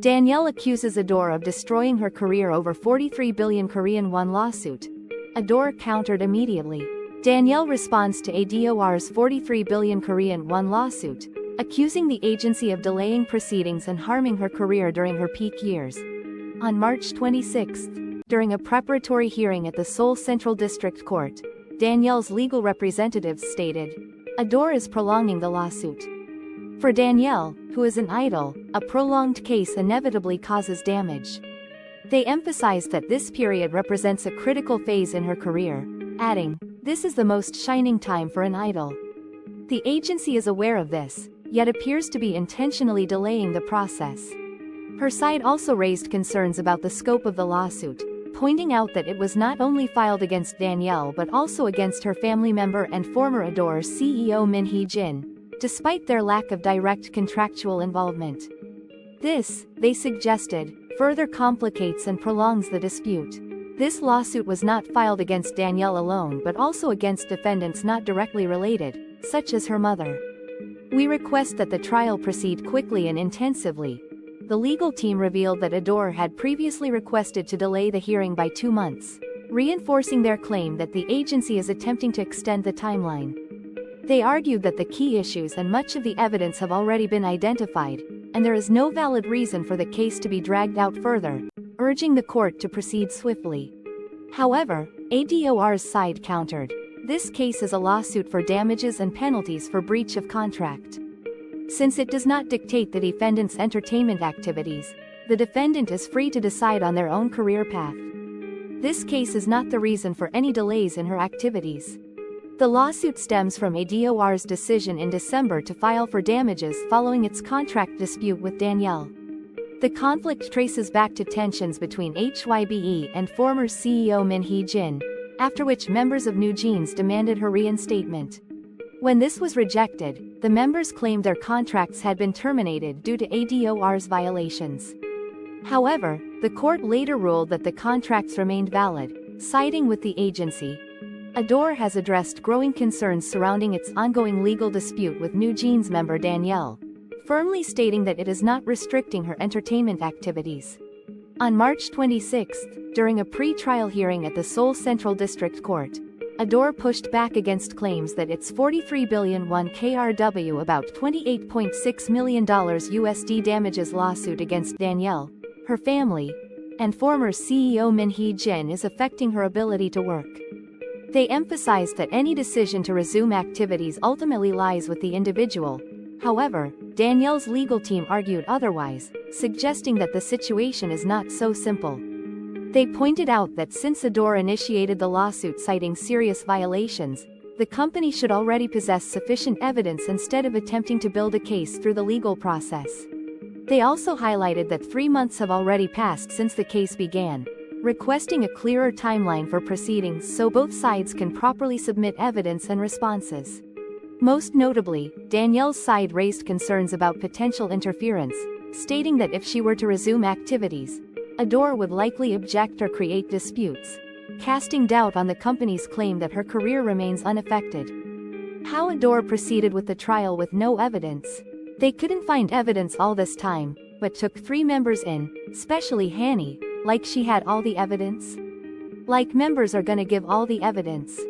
Danielle accuses Ador of destroying her career over 43 billion Korean won lawsuit. Ador countered immediately. Danielle responds to Ador's 43 billion Korean won lawsuit, accusing the agency of delaying proceedings and harming her career during her peak years. On March 26, during a preparatory hearing at the Seoul Central District Court, Danielle's legal representatives stated, Ador is prolonging the lawsuit. For Danielle, who is an idol, a prolonged case inevitably causes damage. They emphasized that this period represents a critical phase in her career, adding, this is the most shining time for an idol. The agency is aware of this, yet appears to be intentionally delaying the process. Her side also raised concerns about the scope of the lawsuit, pointing out that it was not only filed against Danielle but also against her family member and former Ador CEO Min Hee-jin, despite their lack of direct contractual involvement. This, they suggested, further complicates and prolongs the dispute. This lawsuit was not filed against Danielle alone but also against defendants not directly related, such as her mother. We request that the trial proceed quickly and intensively. The legal team revealed that Ador had previously requested to delay the hearing by 2 months, reinforcing their claim that the agency is attempting to extend the timeline. They argued that the key issues and much of the evidence have already been identified, and there is no valid reason for the case to be dragged out further, urging the court to proceed swiftly. However, Ador's side countered, this case is a lawsuit for damages and penalties for breach of contract. Since it does not dictate the defendant's entertainment activities, the defendant is free to decide on their own career path. This case is not the reason for any delays in her activities. The lawsuit stems from Ador's decision in December to file for damages following its contract dispute with Danielle. The conflict traces back to tensions between HYBE and former CEO Min Hee-jin, after which members of New Jeans demanded her reinstatement. When this was rejected, the members claimed their contracts had been terminated due to Ador's violations. However, the court later ruled that the contracts remained valid, siding with the agency. Ador has addressed growing concerns surrounding its ongoing legal dispute with New Jeans member Danielle, firmly stating that it is not restricting her entertainment activities. On March 26, during a pre-trial hearing at the Seoul Central District Court, Ador pushed back against claims that its 43 billion won KRW about $28.6 million USD damages lawsuit against Danielle, her family, and former CEO Min Hee-jin is affecting her ability to work. They emphasized that any decision to resume activities ultimately lies with the individual. However, Danielle's legal team argued otherwise, suggesting that the situation is not so simple. They pointed out that since Ador initiated the lawsuit citing serious violations, the company should already possess sufficient evidence instead of attempting to build a case through the legal process. They also highlighted that 3 months have already passed since the case began, requesting a clearer timeline for proceedings so both sides can properly submit evidence and responses. Most notably, Danielle's side raised concerns about potential interference, stating that if she were to resume activities, Ador would likely object or create disputes, casting doubt on the company's claim that her career remains unaffected. How Ador proceeded with the trial with no evidence? They couldn't find evidence all this time, but took 3 members in, especially Hanny, like she had all the evidence? Like members are gonna give all the evidence.